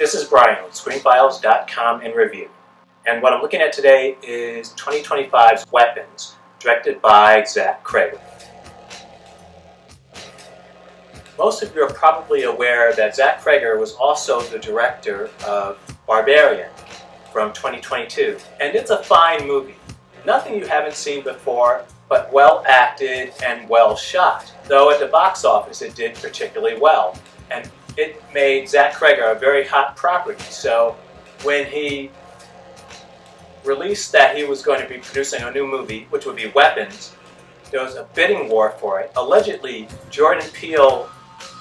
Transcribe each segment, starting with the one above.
This is Brian with ScreenFiles.com in review. And what I'm looking at today is 2025's Weapons, directed by Cregger. Most of you are probably aware that Cregger was also the director of Barbarian from 2022. And it's a fine movie. Nothing you haven't seen before, but well acted and well shot. Though at the box office it did particularly well. And it made Cregger a very hot property. So when he released that he was going to be producing a new movie, which would be Weapons, there was a bidding war for it. Allegedly, Jordan Peele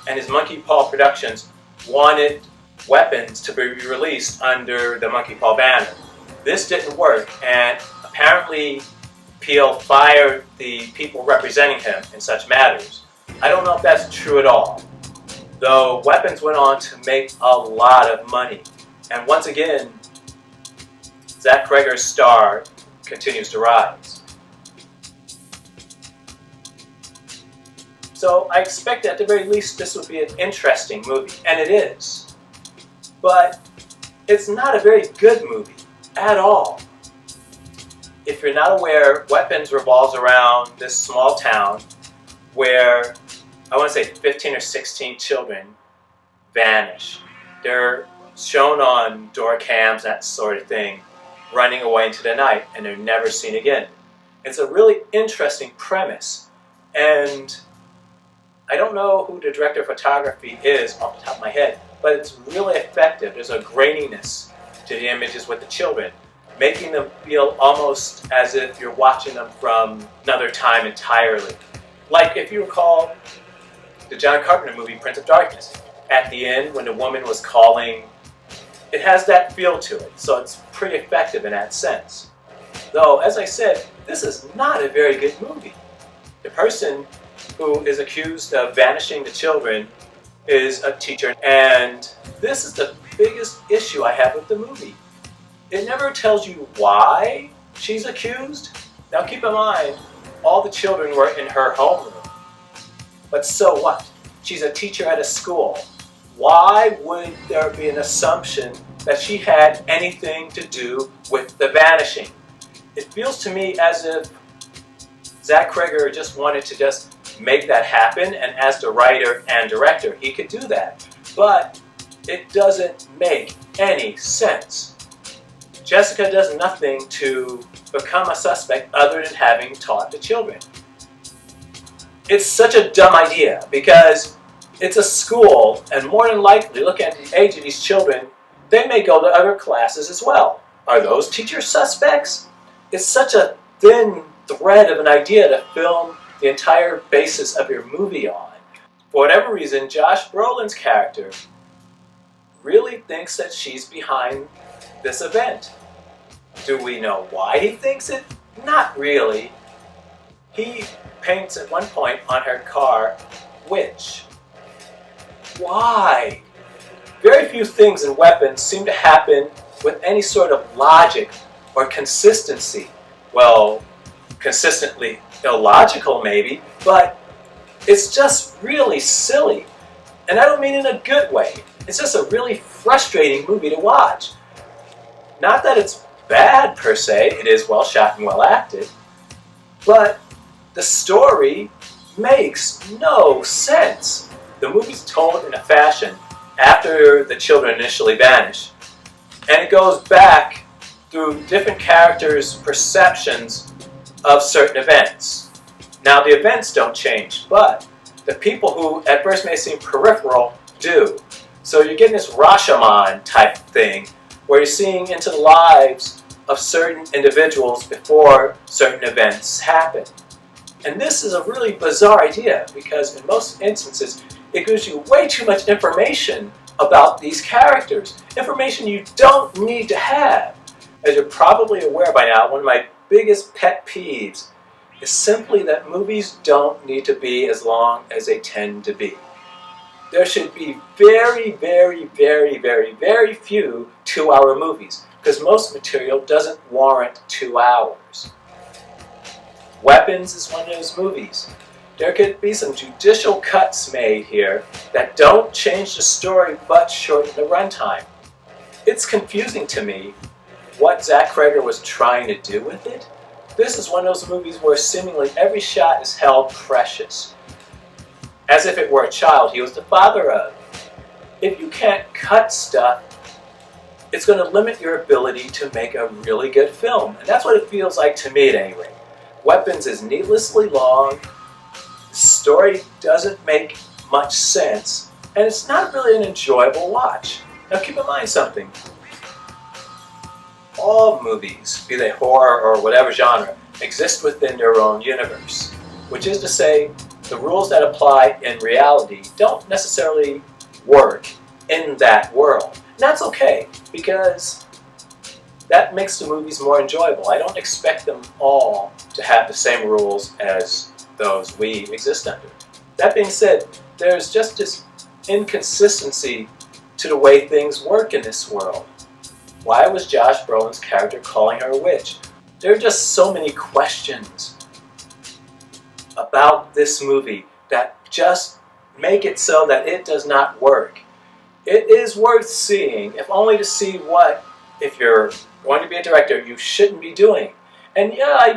and his Monkey Paw Productions wanted Weapons to be released under the Monkey Paw banner. This didn't work, and apparently Peele fired the people representing him in such matters. I don't know if that's true at all, though Weapons went on to make a lot of money. And once again, Cregger's star continues to rise. So I expect at the very least this would be an interesting movie, and it is. But it's not a very good movie at all. If you're not aware, Weapons revolves around this small town where, I want to say 15 or 16 children vanish. They're shown on door cams, that sort of thing, running away into the night, and they're never seen again. It's a really interesting premise, and I don't know who the director of photography is off the top of my head, but it's really effective. There's a graininess to the images with the children, making them feel almost as if you're watching them from another time entirely. Like if you recall the John Carpenter movie Prince of Darkness. At the end, when the woman was calling, it has that feel to it, so it's pretty effective in that sense. Though, as I said, this is not a very good movie. The person who is accused of vanishing the children is a teacher, and this is the biggest issue I have with the movie. It never tells you why she's accused. Now keep in mind, all the children were in her homeroom. But so what? She's a teacher at a school. Why would there be an assumption that she had anything to do with the vanishing? It feels to me as if Cregger just wanted to just make that happen, and as the writer and director, he could do that. But it doesn't make any sense. Jessica does nothing to become a suspect other than having taught the children. It's such a dumb idea because it's a school, and more than likely, looking at the age of these children, they may go to other classes as well. Are those teachers suspects? It's such a thin thread of an idea to film the entire basis of your movie on. For whatever reason, Josh Brolin's character really thinks that she's behind this event. Do we know why he thinks it? Not really. He paints at one point on her car, witch. Why? Very few things in Weapons seem to happen with any sort of logic or consistency. Well, consistently illogical maybe, but it's just really silly. And I don't mean in a good way. It's just a really frustrating movie to watch. Not that it's bad per se, it is well shot and well acted, but the story makes no sense. The movie's told in a fashion after the children initially vanish, and it goes back through different characters' perceptions of certain events. Now the events don't change, but the people who at first may seem peripheral do. So you're getting this Rashomon type thing where you're seeing into the lives of certain individuals before certain events happen. And this is a really bizarre idea because in most instances it gives you way too much information about these characters. Information you don't need to have. As you're probably aware by now, one of my biggest pet peeves is simply that movies don't need to be as long as they tend to be. There should be very, very, very, very, very few 2-hour movies because most material doesn't warrant 2 hours. Weapons is one of those movies. There could be some judicial cuts made here that don't change the story but shorten the runtime. It's confusing to me what Zach Cregger was trying to do with it. This is one of those movies where seemingly every shot is held precious, as if it were a child he was the father of. If you can't cut stuff, it's going to limit your ability to make a really good film. And that's what it feels like to me at any rate. Weapons is needlessly long, the story doesn't make much sense, and it's not really an enjoyable watch. Now keep in mind something. All movies, be they horror or whatever genre, exist within their own universe. Which is to say, the rules that apply in reality don't necessarily work in that world. And that's okay, because that makes the movies more enjoyable. I don't expect them all to have the same rules as those we exist under. That being said, there's just this inconsistency to the way things work in this world. Why was Josh Brolin's character calling her a witch? There are just so many questions about this movie that just make it so that it does not work. It is worth seeing, if only to see what, if you're going to be a director, you shouldn't be doing. And yeah, I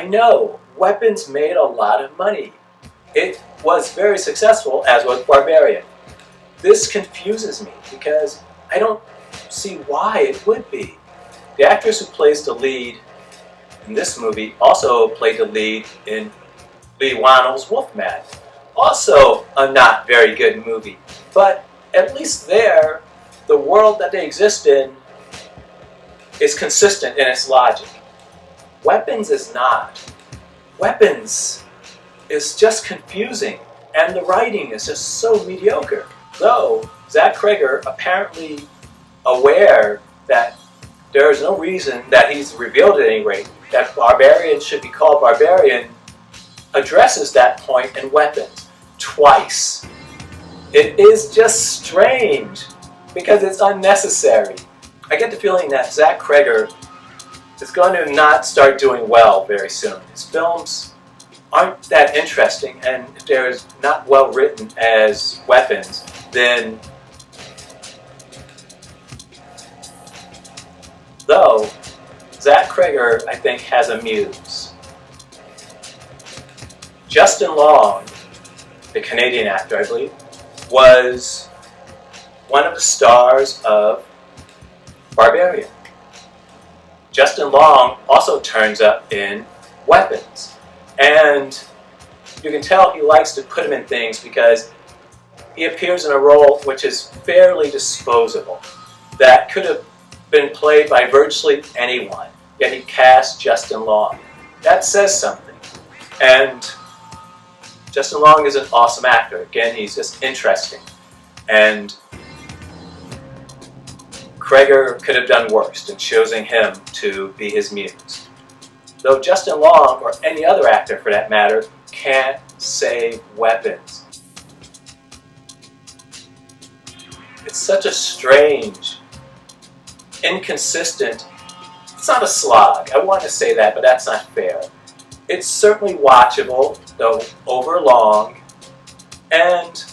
know, Weapons made a lot of money. It was very successful, as was Barbarian. This confuses me, because I don't see why it would be. The actress who plays the lead in this movie also played the lead in Lee Wannell's Wolfman. Also a not very good movie, but at least there, the world that they exist in is consistent in its logic. Weapons is not. Weapons is just confusing, and the writing is just so mediocre. Though Zach Cregger, apparently aware that there is no reason that he's revealed at any rate that Barbarian should be called Barbarian, addresses that point in Weapons twice. It is just strange because it's unnecessary. I get the feeling that Zach Cregger is going to not start doing well very soon. His films aren't that interesting, and if they're not well written as Weapons, then though Zach Cregger, I think, has a muse. Justin Long, the Canadian actor, I believe, was one of the stars of Barbarian. Justin Long also turns up in Weapons. And you can tell he likes to put him in things because he appears in a role which is fairly disposable, that could have been played by virtually anyone, yet he cast Justin Long. That says something. And Justin Long is an awesome actor. Again, he's just interesting. And Cregger could have done worse than choosing him to be his muse. Though Justin Long, or any other actor for that matter, can't save Weapons. It's such a strange, inconsistent, it's not a slog. I want to say that, but that's not fair. It's certainly watchable, though overlong, and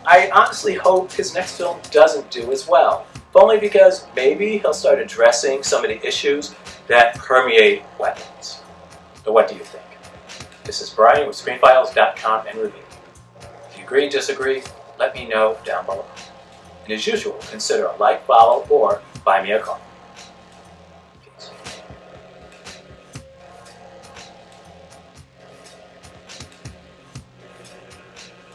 I honestly hope his next film doesn't do as well. If only because maybe he'll start addressing some of the issues that permeate Weapons. So what do you think? This is Brian with ScreenFiles.com and Review. If you agree, disagree, let me know down below. And as usual, consider a like, follow, or buy me a coffee.